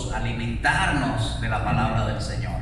nosotros alimentarnos de la palabra del Señor.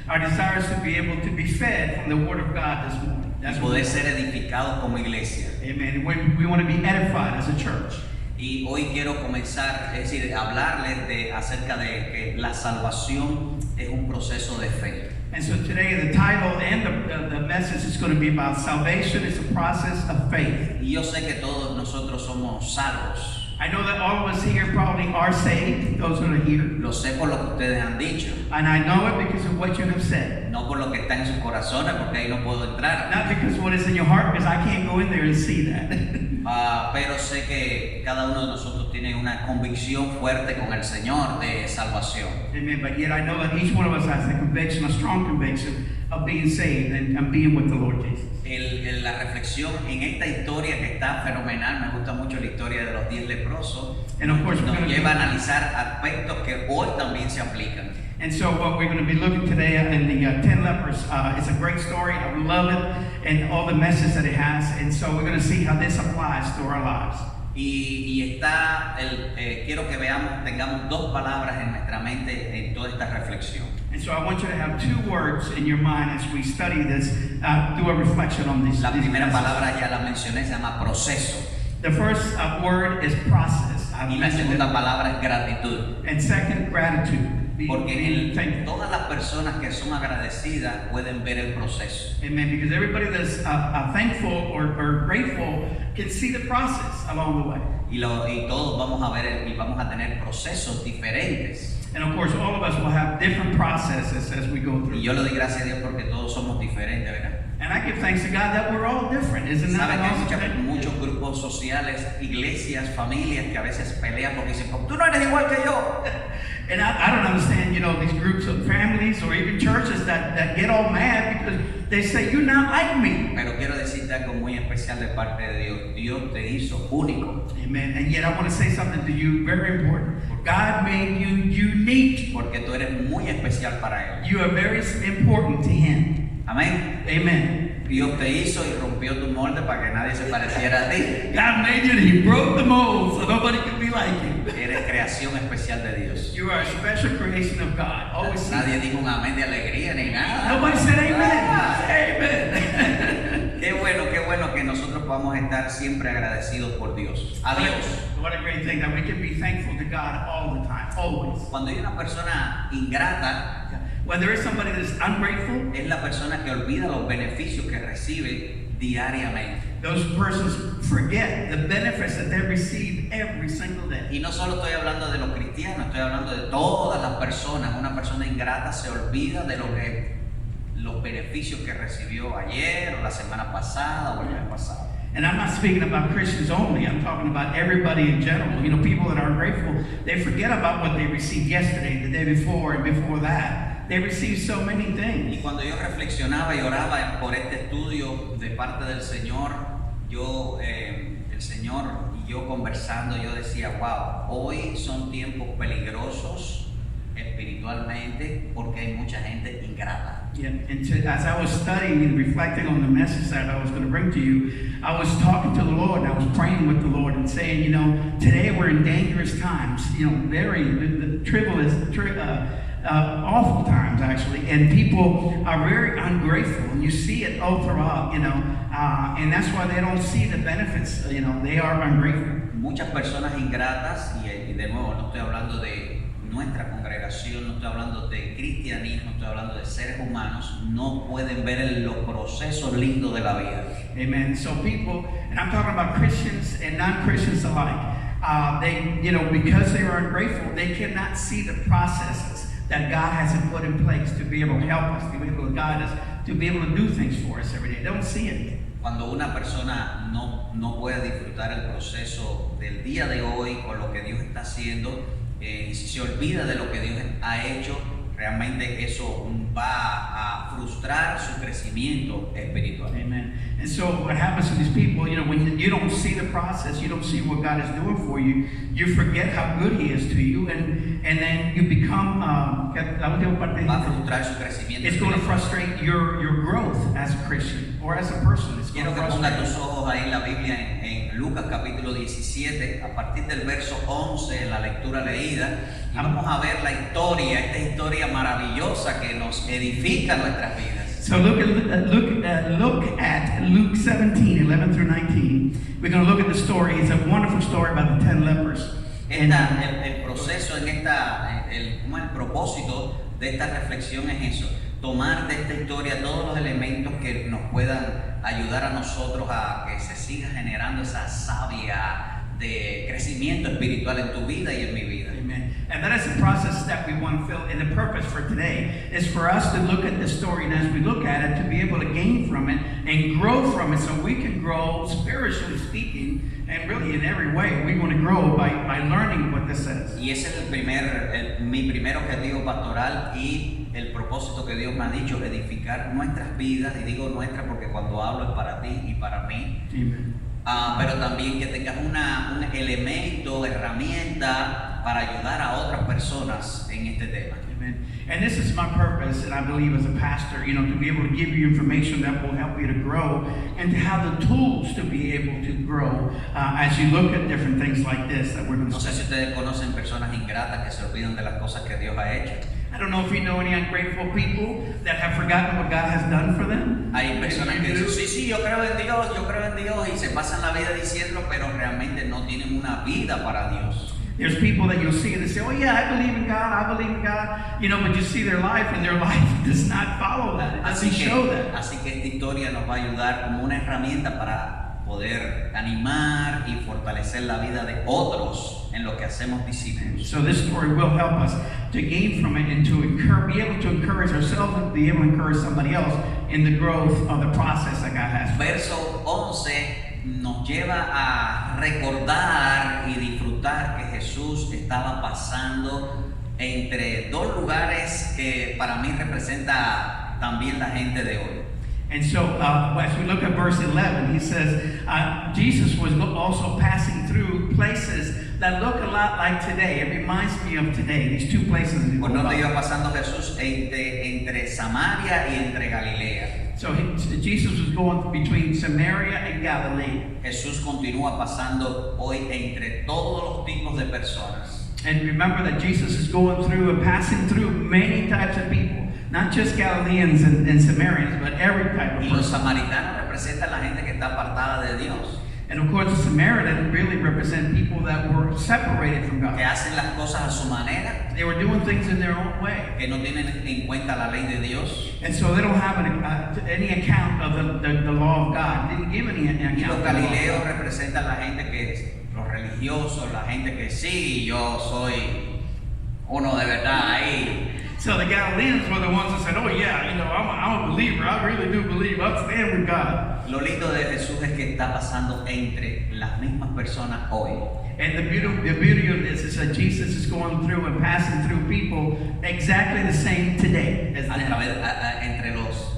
Our desire is to be able to be fed from the Word of God this morning. Y That's what poder ser edificados como iglesia. Amen. We want to be edified as a church. Y hoy quiero comenzar, es decir, hablarles acerca de que la salvación es un proceso de fe. And so today the title and the message is going to be about salvation. It's a process of faith. Y yo sé que todos nosotros somos salvos. I know that all of us here probably are saved, those that are here. Lo sé por lo que ustedes han dicho. And I know it because of what you have said. No por lo que está en sus corazones, porque ahí no puedo entrar. Not because of what is in your heart, because I can't go in there and see that. Pero sé que cada uno de nosotros tiene una convicción fuerte con el Señor de salvación. Amen. But yet I know that each one of us has a conviction, a strong conviction of being saved and being with the Lord Jesus. La reflexión en esta historia que está fenomenal, me gusta mucho la historia de los 10 leprosos, And of course, nos lleva a analizar aspectos que hoy también se aplican. And so what we're going to be looking today in the 10 lepers, it's a great story. I love it and all the message that it has. And so we're going to see how this applies to our lives. Y quiero que tengamos dos palabras en nuestra mente en toda esta reflexión. And so I want you to have two words in your mind as we study this, do a reflection on this. La primera message. palabra ya la mencioné, se llama proceso. The first word is process. Y la segunda palabra es gratitud. And second, gratitude. Porque todas las personas que son agradecidas pueden ver el proceso. Amen. Because everybody that's thankful or grateful can see the process along the way. Y todos vamos a ver y vamos a tener procesos diferentes. And of course, all of us will have different processes as we go through. Y yo le doy gracias a Dios porque todos somos diferentes, ¿verdad? And I give thanks to God that we're all different, isn't that Saben que hay awesome? muchos grupos sociales, iglesias, familias que a veces pelean porque dicen, tú no eres igual que yo. And I don't understand, these groups of families or even churches that get all mad because they say, you're not like me. Pero quiero decirte algo muy especial de parte de Dios. Dios te hizo único. Amen. And yet I want to say something to you very important. God made you unique. Porque tú eres muy especial para Él. You are very important to Him. Amén. Amen. Dios te hizo y rompió tu molde para que nadie se pareciera a ti. God made you and He broke the mold so nobody could be like you. Eres creación especial de Dios. You are a special creation of God. Always say Nadie dijo un amén de alegría ni nada. Nobody said amen. Amen. Qué bueno que nosotros podamos estar siempre agradecidos por Dios. A Dios. What a great thing that we can be thankful to God all the time, always. Cuando hay una persona ingrata, When there is somebody that's ungrateful, es la persona que olvida los beneficios que recibe diariamente. those persons forget the benefits that they receive every single day. Y no solo estoy hablando de los cristianos, estoy hablando de todas las personas. Una persona ingrata se olvida de los beneficios que recibió ayer o la semana pasada o el mes pasado. And I'm not speaking about Christians only. I'm talking about everybody in general. People that are ungrateful, they forget about what they received yesterday, the day before, and before that. They receive so many Y things. cuando yo reflexionaba y oraba por este estudio de parte del Señor, el Señor y yo conversando, yo decía, wow, hoy son tiempos peligrosos espiritualmente porque hay mucha gente ingrata. Yeah. And as I was studying and reflecting on the message that I was going to bring to you, I was talking to the Lord and I was praying with the Lord and saying, today we're in dangerous times, very awful times actually, and people are very ungrateful, and you see it all throughout, and that's why they don't see the benefits, they are ungrateful. Muchas personas ingratas, y de nuevo no estoy hablando de nuestra congregación, no estoy hablando de cristianismo, estoy hablando de seres humanos, no pueden ver los procesos lindos de la vida. Amen. So people, and I'm talking about Christians and non-Christians alike, because they are ungrateful, they cannot see the processes that God has put in place to be able to help us, to be able to guide us, to be able to do things for us every day. They don't see it. Cuando una persona no puede disfrutar el proceso del día de hoy con lo que Dios está haciendo, y si se olvida de lo que Dios ha hecho, realmente eso va a frustrar su crecimiento espiritual. Amen. And so what happens to these people, when you don't see the process, you don't see what God is doing for you, you forget how good He is to you, and then you become, Va a frustrar su crecimiento. it's going to frustrate your growth as a Christian or as a person. It's going Quiero to que ponga frustrate. tus ojos ahí en la Biblia en Lucas capítulo 17, a partir del verso 11 en la lectura leída, y vamos a ver la historia, esta historia maravillosa que nos edifica nuestras vidas. So look at Luke 17, 11 through 19. We're going to look at the story. It's a wonderful story about the 10 lepers. El proceso el propósito de esta reflexión es eso, tomar de esta historia todos los elementos que nos puedan ayudar a nosotros a que se siga generando esa savia de crecimiento espiritual en tu vida y en mi vida. Amen. And that is the process that we want to fill. And the purpose for today is for us to look at the story, and as we look at it, to be able to gain from it and grow from it, so we can grow spiritually speaking, and really in every way. We want to grow by learning what this says. Y ese es mi primer objetivo pastoral y el propósito que Dios me ha dicho, edificar nuestras vidas, y digo nuestras porque cuando hablo es para ti y para mí. Amen. Pero también que tengas un elemento, herramienta para ayudar a otras personas en este tema. Amen. And this is my purpose, and I believe as a pastor, to be able to give you information that will help you to grow and to have the tools to be able to grow as you look at different things like this that we're going to No sé si study. ustedes conocen personas ingratas que se olvidan de las cosas que Dios ha hecho. I don't know if you know any ungrateful people that have forgotten what God has done for them. Hay personas que dicen, sí, yo creo en Dios, y se pasan la vida diciendo, pero realmente no tienen una vida para Dios. There's people that you'll see and they say, oh yeah, I believe in God, but you see their life and their life does not follow that. It doesn't show that. Así que esta historia nos va a ayudar como una herramienta para poder animar y fortalecer la vida de otros en lo que hacemos discípulos. So this story will help us to gain from it and to be able to encourage ourselves and be able to encourage somebody else in the growth of the process that God has. Verso 11 nos lleva a recordar y disfrutar que Jesús estaba pasando entre dos lugares que para mí representa también la gente de hoy. And so as we look at verse 11, he says, Jesus was also passing through places that look a lot like today. It reminds me of today, these two places. Por donde iba pasando Jesús entre Samaria y entre Galilea. So Jesus was going between Samaria and Galilee. Jesús continúa pasando hoy entre todos los tipos de personas. And remember that Jesus is going through and passing through many types of people. Not just Galileans and Samaritans, but every type of Y los person. samaritanos representan la gente que está apartada de Dios, And of course, the Samaritans really represent people that were separated from que God. hacen las cosas a su manera, They were doing things in their own way. que no tienen en cuenta la ley de Dios. And so they don't have any account of the law of God. They didn't give any Y account los of the law of galileos God. representan la gente los religiosos, la gente que sí, yo soy uno de verdad ahí. So the Galileans were the ones that said, oh yeah, I'm a believer. I really do believe. I stand with God. Lo lindo de Jesús es que está pasando entre las mismas personas hoy. And the beauty of this is that Jesus is going through and passing through people exactly the same today as them. Entre los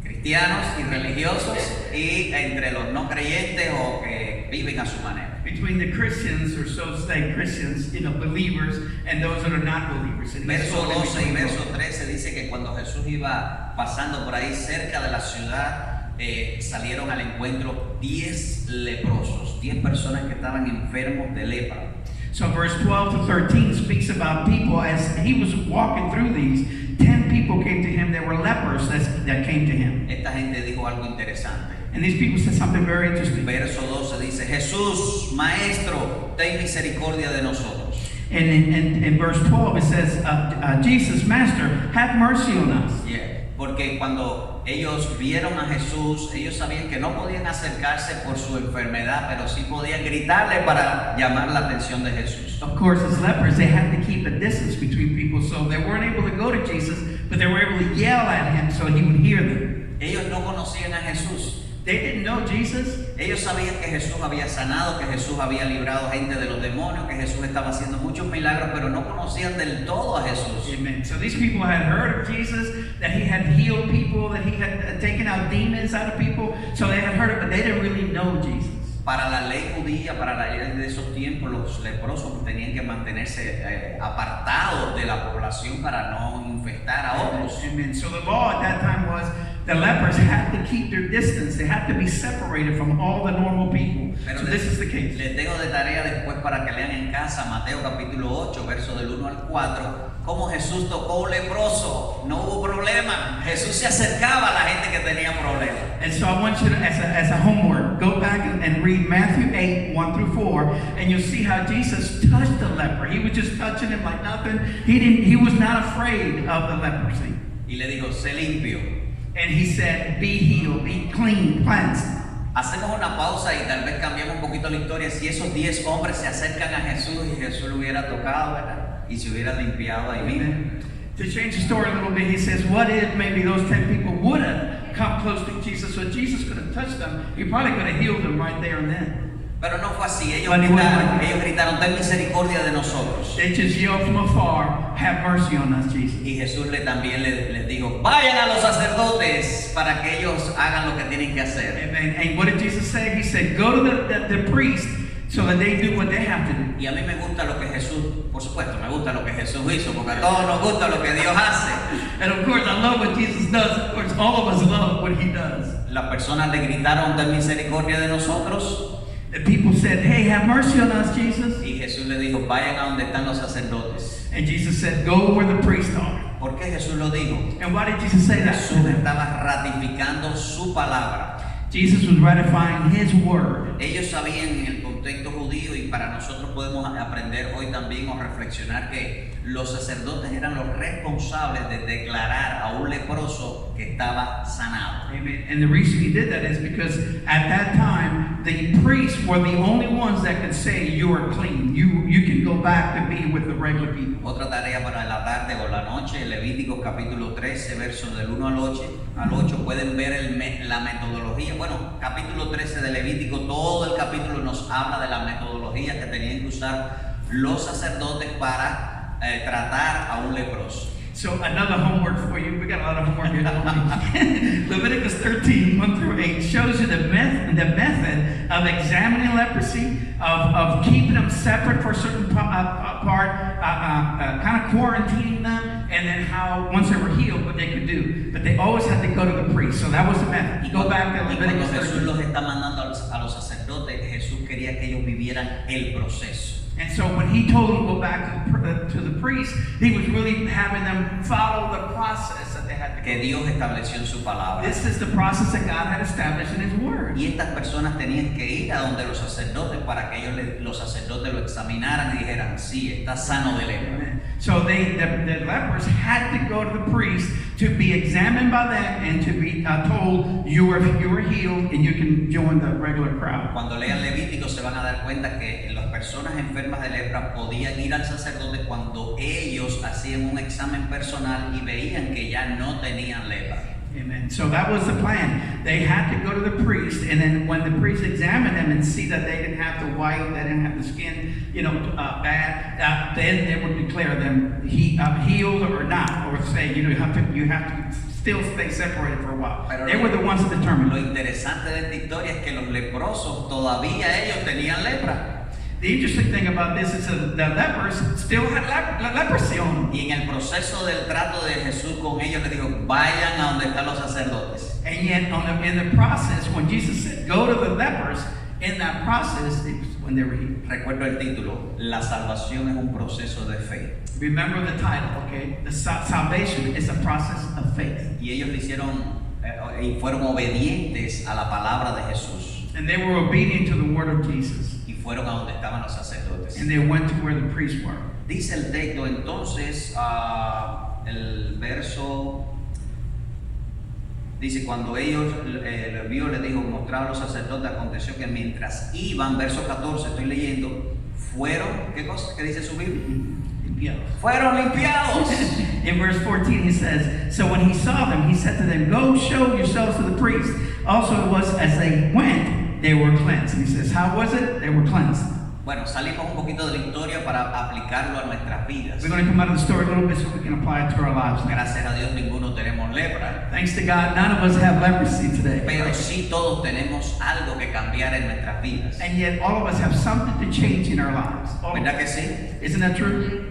cristianos y religiosos y entre los no creyentes o que viven a su manera. Between the Christians, or so to say Christians, believers, and those that are not believers. And he's Verso totally 12 y between verso both. 13 dice que cuando Jesús iba pasando por ahí cerca de la ciudad, salieron al encuentro 10 leprosos, 10 personas que estaban enfermos de lepra. So verse 12 to 13 speaks about people as he was walking through these. 10 people came to him. There were lepers that came to him. Esta gente dijo algo interesante. And these people said something very interesting. Verso 12 dice, Jesús, Maestro, ten misericordia de nosotros. And in verse 12 it says, Jesus, Master, have mercy on us. Yeah. Porque cuando ellos vieron a Jesús, ellos sabían que no podían acercarse por su enfermedad, pero sí podían gritarle para llamar la atención de Jesús. Of course, as lepers, they had to keep a distance between people, so they weren't able to go to Jesus, but they were able to yell at him so he would hear them. Ellos no conocían a Jesús. They didn't know Jesus. Ellos sabían que Jesús había sanado, que Jesús había librado gente de los demonios, que Jesús estaba haciendo muchos milagros, pero no conocían del todo a Jesús. Amen. So these people had heard of Jesus, that he had healed people, that he had taken out demons out of people. So they had heard it, but they didn't really know Jesus. Para la ley judía, para la ley de esos tiempos, los leprosos tenían que mantenerse apartados de la población para no infectar a otros. Amen. So the law at that time was the lepers had to keep their distance. They had to be separated from all the normal people. Pero So this is the case. les dejo de tarea después para que lean en casa Mateo capítulo 8, verso del 1 al 4, cómo Jesús tocó un leproso. No hubo problema. Jesús se acercaba a la gente que tenía problemas. And so I want you to, as a homework, go back and read Matthew 8, 1 through 4, and you'll see how Jesus touched the leper. He was just touching him like nothing. He was not afraid of the leprosy. Y le dijo, sé limpio. And he said, be healed, be clean, cleansed. Hacemos una pausa y tal vez cambiamos un poquito la historia. Si esos 10 hombres se acercan a Jesús y Jesús lo hubiera tocado, ¿verdad? Y se hubiera limpiado ahí mismo. To change the story a little bit, he says, what if maybe those 10 people would have come close to Jesus, so Jesus could have touched them? He probably could have healed them right there and then. Pero no fue así. Ellos But it wasn't. gritaron, ten misericordia de nosotros. They just yelled from afar, have mercy on us, Jesus. Y Jesús también les dijo, vayan a los sacerdotes para que ellos hagan lo que tienen que hacer. And what did Jesus say? He said, go to the priest so that they do what they have to do. Y a mí me gusta lo que Jesús, por supuesto, me gusta lo que Jesús hizo, porque a todos nos gusta lo que Dios hace. And of course, I love what Jesus does. Of course, all of us love what he does. Las personas le gritaron, ten misericordia de nosotros. The people said, hey, have mercy on us, Jesus. Y Jesús le dijo, vayan a donde están los sacerdotes. And Jesus said, go where the priests are. ¿Por qué Jesús lo dijo? And why did Jesus say that? Jesús estaba ratificando su palabra. Jesus was ratifying his word. Ellos sabían en el contexto judío, y para nosotros podemos aprender hoy también o reflexionar, que los sacerdotes eran los responsables de declarar a un leproso que estaba sanado. Amen. And the reason he did that is because at that time, the priests were the only ones that could say you are clean. You can go back to be with the regular people. Otra tarea para la tarde o la noche, Levíticos capítulo 13, versos del 1 al 8, pueden ver la metodología. Bueno, capítulo 13 de Levítico, todo el capítulo nos habla de la metodología que tenían que usar los sacerdotes para tratar a un leproso. So another homework for you. We got a lot of homework here. Leviticus 13, 1 through 8 shows you the method of examining leprosy, of keeping them separate for a certain part, kind of quarantining them, and then how, once they were healed, what they could do. But they always had to go to the priest. So that was the method. Go back to Leviticus Cuando Jesús 13. los está mandando a los sacerdotes, Jesús quería que ellos vivieran el proceso. And so when he told them to go back to the priest, he was really having them follow the process that they had to Que go. Dios estableció en su palabra. This is the process that God had established in his word. Y estas personas tenían que ir a donde los sacerdotes para que los sacerdotes lo examinaran y dijeran, sí, está sano de lepra. Amen. So the lepers had to go to the priest to be examined by them and to be told you are healed and you can join the regular crowd. Cuando lean Levítico se van a dar cuenta que las personas enfermas de lepra podían ir al sacerdote cuando ellos hacían un examen personal y veían que ya no tenían lepra. Amen. So that was the plan. They had to go to the priest, and then when the priest examined them and see that they didn't have the white, they didn't have the skin, bad, then they would declare them healed or not, or say, you have to still stay separated for a while. Pero They were the ones that determined. Lo interesante de esta historia es que los leprosos todavía ellos tenían lepra. The interesting thing about this is that the lepers still had leprosy on them. Y en el proceso del trato de Jesús con ellos le dijo, vayan a donde están los sacerdotes. And yet, in the process, when Jesus said, go to the lepers, in that process, it was when they were healed. Recuerdo el título, la salvación es un proceso de fe. Remember the title, okay? The salvation is a process of faith. Y ellos le hicieron y fueron obedientes a la palabra de Jesús. And they were obedient to the word of Jesus. Y fueron a donde estaban los sacerdotes. And they went to where the priests were. Dice el texto entonces, el verso, dice, cuando ellos le vio, le dijo, mostrar a los sacerdotes, aconteció que mientras iban, verso 14, estoy leyendo, fueron, ¿qué cosa? ¿Qué dice su Biblia? Limpiados. Fueron limpiados. In verse 14 he says, so when he saw them, he said to them, go show yourselves to the priest. Also it was as they went, they were cleansed. And he says, how was it? They were cleansed. Bueno, salimos un poquito de la historia para aplicarlo a nuestras vidas. We're going to come out of the story a little bit so we can apply it to our lives now. Gracias a Dios ninguno tenemos lepra, Thanks to God, none of us have leprosy today. pero sí todos tenemos algo que cambiar en nuestras vidas. And yet all of us have something to change in our lives. All of ¿Verdad us. que sí? Isn't that true?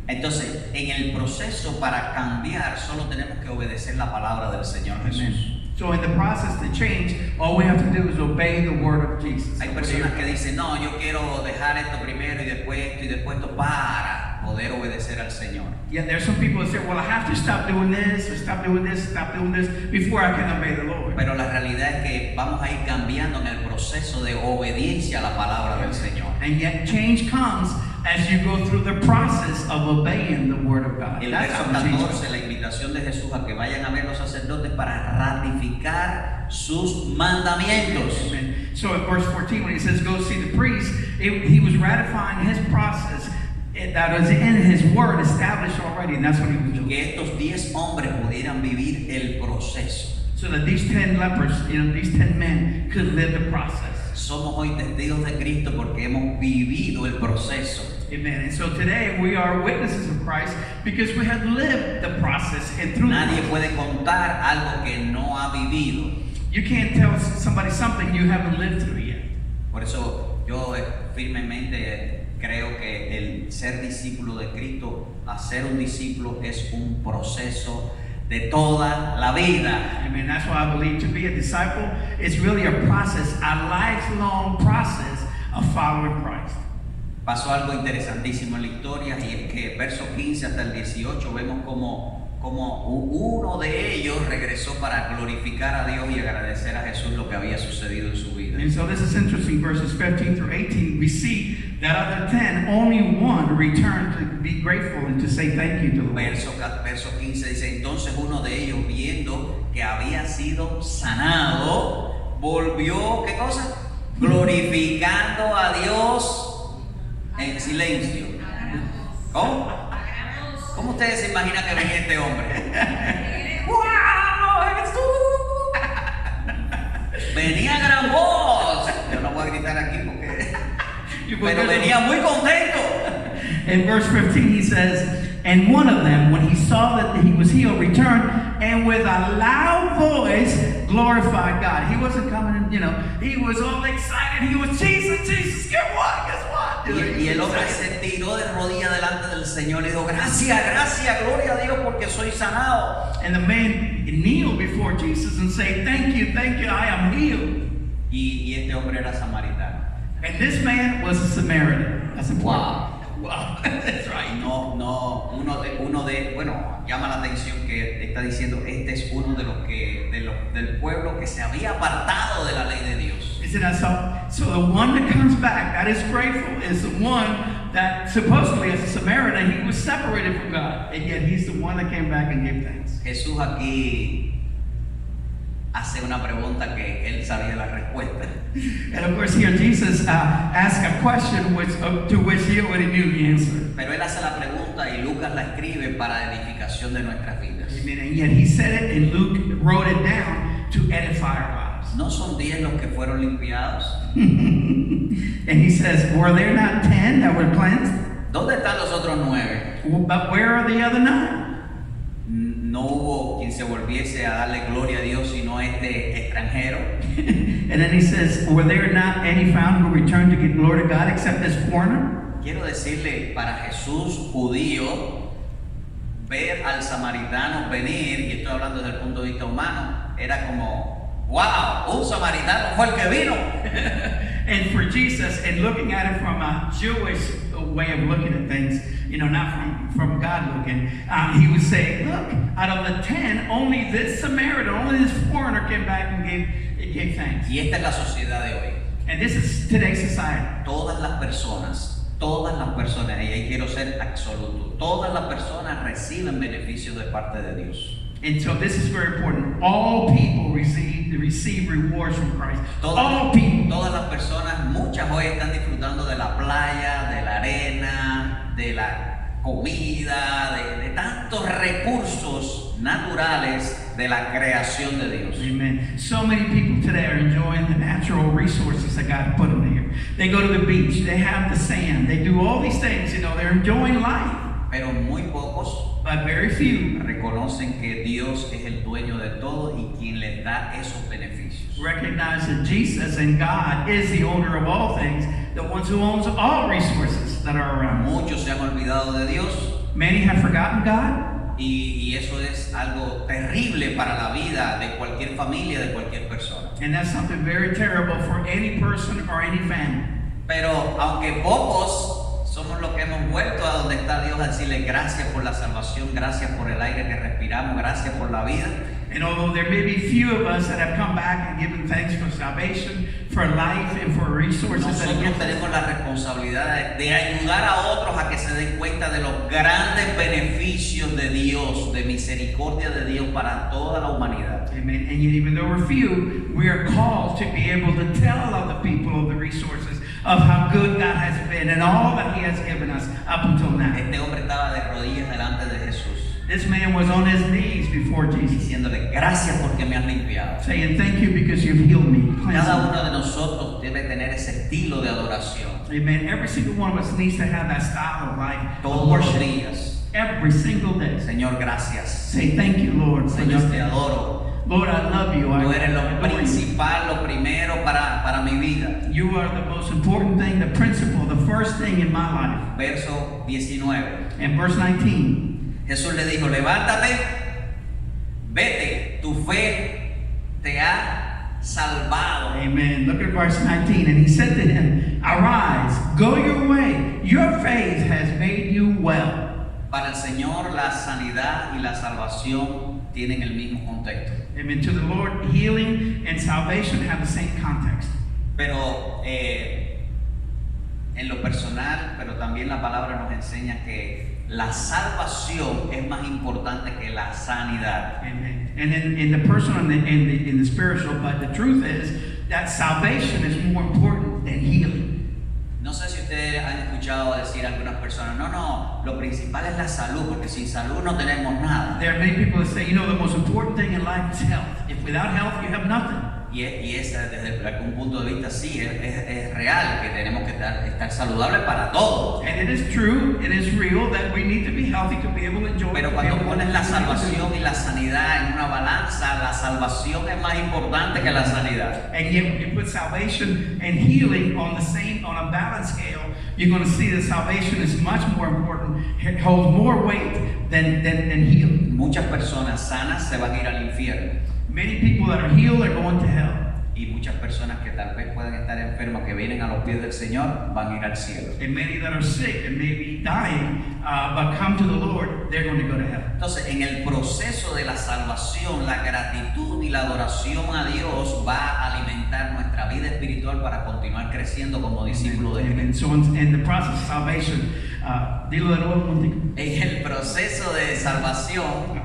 Entonces, en el proceso para cambiar, solo tenemos que obedecer la palabra del Señor Jesús. Amen. So in the process to change, all we have to do is obey the word of Jesus. Hay personas que dicen, no, yo quiero dejar esto primero y después esto para poder obedecer al Señor. Yeah, there's some people that say, well, I have to stop doing this, or stop doing this, stop doing this, before I can obey the Lord. Pero la realidad es que vamos a ir cambiando en el proceso de obediencia a la palabra del Señor. And yet change comes as you go through the process of obeying the word of God. El That's verso how change comes. 14, la invitación de Jesús a que vayan a ver los sacerdotes para ratificar sus mandamientos. Amen. So at verse 14, when he says, go see the priest, he was ratifying his process that was in his word established already, and that's what he was doing. Que estos 10 hombres pudieran vivir el proceso. So that these 10 lepers, these 10 men could live the process. Somos hoy testigos de Cristo porque hemos vivido el proceso. Amen. And so today we are witnesses of Christ because we have lived the process and through Nadie the puede contar algo que no ha vivido. You can't tell somebody something you haven't lived through yet. Por eso yo firmemente creo que el ser discípulo de Cristo, hacer un discípulo es un proceso de toda la vida. Amen. That's why I believe to be a disciple is really a process, a lifelong process of following Christ. Pasó algo interesantísimo en la historia y es que versos 15 hasta el 18 vemos como uno de ellos regresó para glorificar a Dios y agradecer a Jesús lo que había sucedido en su vida. And so this is interesting, verses 15 through 18, we see that out of the 10, only one returned to be grateful and to say thank you to the Lord. Verso 15 dice, entonces uno de ellos viendo que había sido sanado, volvió, ¿qué cosa? Glorificando a Dios en silencio. ¿Cómo? ¿Cómo ustedes se imaginan que venía este hombre? ¡Wow! ¡Jesús! Venía a gran voz. Yo no voy a gritar aquí porque... Pero venía muy contento. In verse 15 he says, and one of them, when he saw that he was healed, returned and with a loud voice glorified God. He wasn't coming, he was all excited. He was, Jesus, guess what? Y el hombre se tiró de rodillas delante del Señor y dijo, gracias, gloria a Dios porque soy sanado. And the man kneeled before Jesus and said, thank you, I am healed. Y este hombre era samaritano. And this man was a Samaritan. That's important. Wow. That's right. Bueno, llama la atención que está diciendo, este es uno de los del pueblo que se había apartado de la ley de Dios. Isn't that so? So the one that comes back, that is grateful, is the one that supposedly as a Samaritan, he was separated from God. And yet he's the one that came back and gave thanks. Jesús aquí hace una pregunta que él sabía la respuesta. And of course here Jesus asked a question to which he already knew the answer. Pero él hace la pregunta y Lucas la escribe para edificación de nuestras vidas. Amen. And yet he said it and Luke wrote it down to edify our lives. ¿No son 10 los que fueron limpiados? And he says, were there not 10 that were cleansed? ¿Dónde están los otros 9? But where are the other 9? No hubo quien se volviese a darle gloria a Dios sino este extranjero. And then he says, were there not any found who returned to give glory to God except this foreigner? Quiero decirle, para Jesús judío, ver al samaritano venir, y estoy hablando desde el punto de vista humano, era como, wow, un samaritano fue el que vino. And for Jesus, and looking at it from a Jewish way of looking at things, not from God looking, he would say, look, out of the 10, only this Samaritan, only this foreigner came back and gave thanks. Y esta es la sociedad de hoy. And this is today's society. Todas las personas, y ahí quiero ser absoluto, todas las personas reciben beneficios de parte de Dios. And so this is very important. All people receive rewards from Christ. All people. Todas las personas, muchas hoy están disfrutando de la playa, de la arena, de la comida, de tantos recursos naturales de la creación de Dios. Amen. So many people today are enjoying the natural resources that God put in here. They go to the beach, they have the sand, they do all these things, they're enjoying life. Pero muy pocos, but very few, reconocen que Dios es el dueño de todo y quien les da esos beneficios. Recognize that Jesus and God is the owner of all things, the ones who owns all resources that are around us. Muchos se han olvidado de Dios. Many have forgotten God. y eso es algo terrible para la vida de cualquier familia, de cualquier persona. And that's something very terrible for any person or any family. Pero aunque pocos somos los que hemos vuelto a donde está Dios a decirle gracias por la salvación, gracias por el aire que respiramos, gracias por la vida. And although there may be few of us that have come back and given thanks for salvation, for life, and for resources that He Nosotros gives us, tenemos la responsabilidad de ayudar a otros a que se den cuenta de los grandes beneficios de Dios, de misericordia de Dios para toda la humanidad. amen. And yet, even though we're few, we are called to be able to tell other people of the resources of how good God has been and all that He has given us up until now. Este hombre estaba de rodillas delante de Jesús, This man was on his knees before Jesus, diciéndole gracias porque me has limpiado. saying, "Thank you because you've healed me." Cleansed Cada me." uno de nosotros debe tener ese estilo de adoración Amen. Every single one of us needs to have that style of life, of todos los worship, días. every single day. Señor, gracias. Say, "Thank you, Lord, for Señor, te this. adoro. Lord, I love you. Tú eres lo adore you. principal, lo primero para mi vida. You are the most important thing, the principle, the first thing in my life." Verso 19. And verse 19, Jesús le dijo, levántate, vete, tu fe te ha salvado. amen. Look at verse 19. And he said to him, "Arise, go your way. Your faith has made you well." Para el Señor la sanidad y la salvación tienen el mismo contexto. Amen. To the Lord, healing and salvation have the same context. Pero en lo personal, pero también la palabra nos enseña que la salvación es más importante que la sanidad. Amen. And in the personal and in the spiritual, but the truth is that salvation is more important than healing. No sé si ustedes han escuchado decir a algunas personas, no, lo principal es la salud, porque sin salud no tenemos nada. There are many people that say, the most important thing in life is health. If without health, you have nothing. Y esa, desde algún punto de vista, sí, es real que tenemos que estar saludables para todos. And it is true, it is real that we need to be healthy to be able to enjoy. Pero cuando pones la salvación y la sanidad en una balanza, la salvación es más importante que la sanidad. And yet, when you put salvation and healing on a balance scale, you're going to see that salvation is much more important, it holds more weight than healing. Muchas personas sanas se van a ir al infierno. Many people that are healed are going to hell. Y muchas personas que tal vez pueden estar enfermas, que vienen a los pies del Señor, van a ir al cielo. And many that are sick and may be dying, but come to the Lord, they're going to go to heaven. Entonces, en el proceso de la salvación, la gratitud y la adoración a Dios va a alimentar nuestra vida espiritual para continuar creciendo como discípulos de Amen. Cristo. So in the process of salvation, dilo de nuevo un tico. En el proceso de salvación,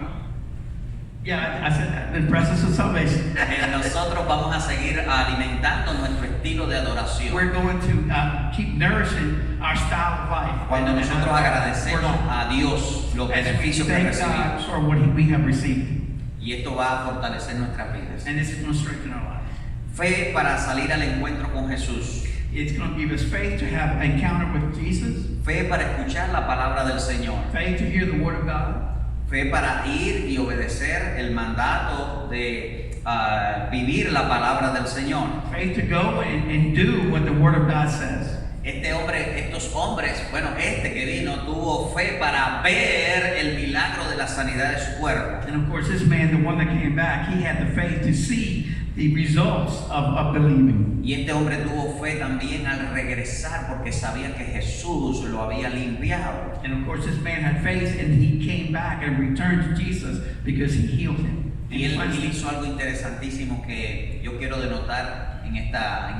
Yeah, I said that. The process of salvation. nosotros vamos a seguir alimentando nuestro estilo de adoración. We're going to keep nourishing our style of life. Cuando nosotros agradecemos a Dios los as we beneficios que thank God recibimos. for what we have received. Y esto va a fortalecer nuestras vidas. And this is going to strengthen our life. Fe para salir al encuentro con Jesús. It's going to give us faith to have an encounter with Jesus, Fe para escuchar la palabra del Señor. faith to hear the word of God, Fe para ir y obedecer el mandato de vivir la palabra del Señor. faith to go and do what the word of God says. Estos hombres, bueno, que vino tuvo fe para ver el milagro de la sanidad de su cuerpo. And of course, this man, the one that came back, he had the faith to see the results of believing. Y este hombre tuvo fe también al regresar porque sabía que Jesús lo había limpiado. And of course, this man had faith and he came back and returned to Jesus because he healed him. Y él hizo algo interesantísimo que yo quiero denotar en esta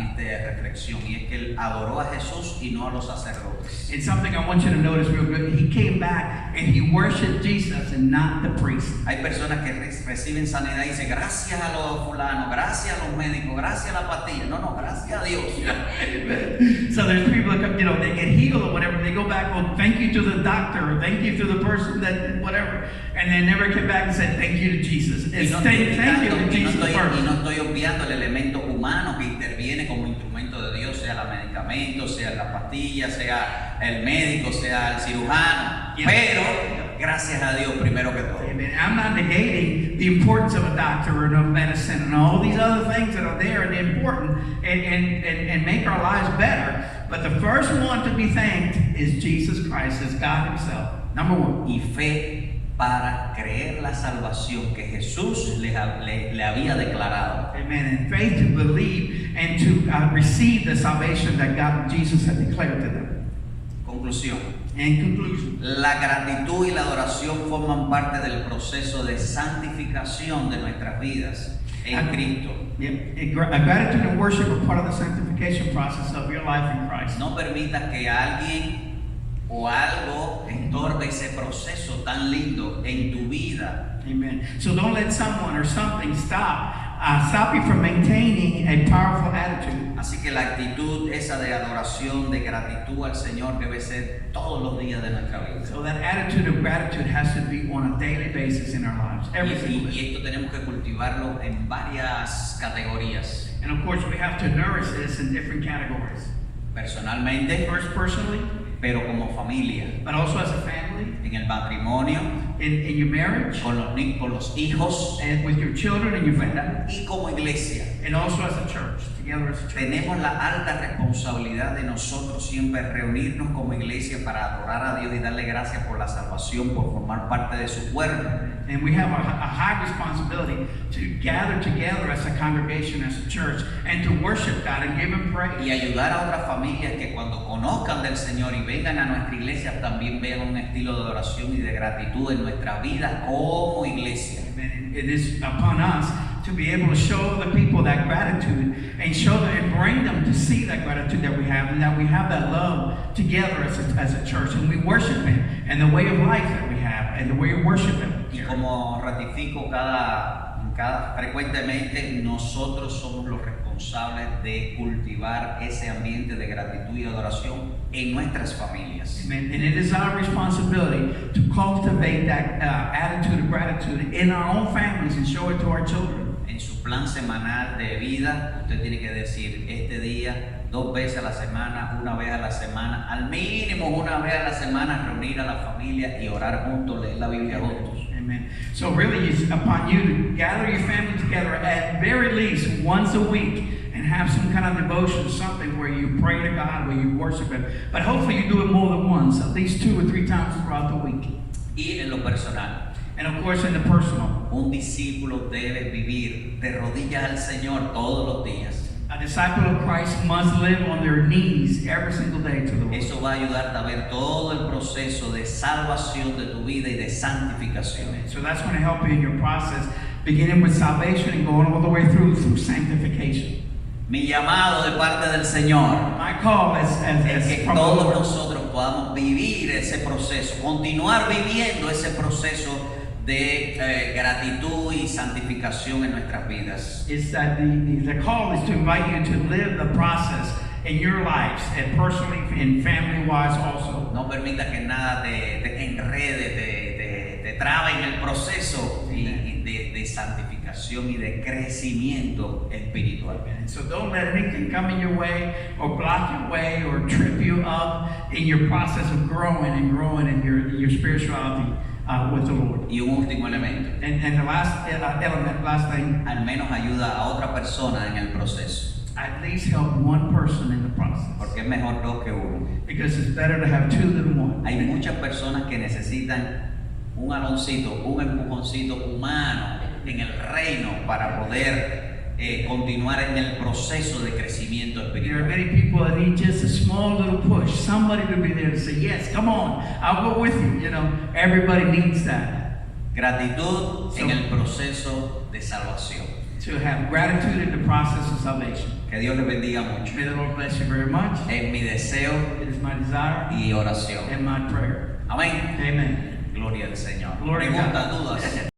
reflexión, y es que él adoró a Jesús y no a los sacerdotes. And something I want you to notice real good, he came back and he worshiped Jesus and not the priest. Hay personas que reciben sanidad y dicen gracias a los fulanos, gracias a los médicos, gracias a la pastilla. No, gracias a Dios. So there's people that come, they get healed or whatever, they go back, well, thank you to the doctor, or thank you to the person that whatever, and they never come back and say thank you to Jesus. It's thank you to Jesus first. Y no estoy obviando el elemento humano que interviene como instrumento de Dios, sea el medicamento, sea la pastilla, sea el médico, sea el cirujano. Yeah. Pero gracias a Dios primero que todo. Amen. I'm not negating the importance of a doctor or of medicine and all these other things that are there and important and make our lives better. But the first one to be thanked is Jesus Christ, as God Himself. Number one. Y fe para creer la salvación que Jesús le había declarado. Amen. And faith to believe and to receive the salvation that Jesus had declared to them. Conclusión. In conclusion, La gratitud y la adoración forman parte del proceso de santificación de nuestras vidas en Cristo. gratitude and worship are part of the sanctification process of your life in Christ. No permitas que alguien o algo estorbe ese proceso tan lindo en tu vida. Amen. So don't let someone or something stop you from maintaining a powerful attitude. Así que la actitud esa de adoración, de gratitud al Señor debe ser todos los días de nuestra vida. So that attitude of gratitude has to be on a daily basis in our lives, every single day. Y esto tenemos que cultivarlo en varias categorías. And of course, we have to nourish this in different categories. Personalmente, First, personally, pero como familia, but also as a family, en el matrimonio, in your marriage, con los hijos and with your children and your family, y como iglesia. and also as a church, together as a church. Tenemos la alta responsabilidad de nosotros siempre reunirnos como iglesia para adorar a Dios y darle gracias por la salvación, por formar parte de su cuerpo. And we have a high responsibility to gather together as a congregation, as a church, and to worship God and give Him praise. Y ayudar a otras familias que cuando conozcan del Señor y vengan a nuestra iglesia también vean un estilo de adoración y de gratitud en nuestra vida como iglesia. And it is upon us to be able to show the people that gratitude and show them and bring them to see that gratitude that we have and that we have that love together as a church and we worship Him and the way of life that we have and the way of worship Him. Y como ratifico frecuentemente, nosotros somos los responsables de cultivar ese ambiente de gratitud y adoración en nuestras familias. Amen. And it is our responsibility to cultivate that attitude of gratitude in our own families and show it to our children. En su plan semanal de vida, usted tiene que decir este día, 2 veces a la semana, 1 vez a la semana, al mínimo 1 vez a la semana, reunir a la familia y orar juntos, leer la Biblia juntos. Amen. So really, it's upon you to gather your family together at very least once a week and have some kind of devotion, something where you pray to God, where you worship Him. But hopefully you do it more than once, at least 2 or 3 times throughout the week. Y en lo personal, And of course in the personal. un discípulo debe vivir de rodillas al Señor todos los días. A disciple of Christ must live on their knees every single day to the Lord. Eso va a ayudarte a ver todo el proceso de salvación de tu vida y de santificación. So that's going to help you in your process, beginning with salvation and going all the way through sanctification. Mi llamado de parte del Señor My call es que from the todos Lord nosotros podamos vivir ese proceso, continuar viviendo ese proceso de gratitud y santificación en nuestras vidas. is that the call is to invite you to live the process in your lives, and personally and family-wise also. No permita que nada te enrede, te trabe en el proceso y de santificación y de crecimiento espiritual. And so don't let anything come in your way or block your way or trip you up in your process of growing in your spirituality with the Lord. Y un último elemento, And the last element, last thing, al menos ayuda a otra persona en el proceso, at least help one person in the process. porque es mejor 2 que 1. Because it's better to have 2 than 1. Hay muchas personas que necesitan un aloncito, un empujoncito humano en el reino para poder continuar en el proceso de crecimiento There are espiritual. many people that need just a small little push, somebody to be there to say, yes, come on, I'll go with you. You know, everybody needs that. Gratitud en el proceso de salvación. To have gratitude in the process of salvation. Que Dios les bendiga mucho. May the Lord bless you very much. Es mi deseo It is my desire y oración. and my prayer. Amén. Amen. Gloria al Señor. Gloria a Preguntas, dudas.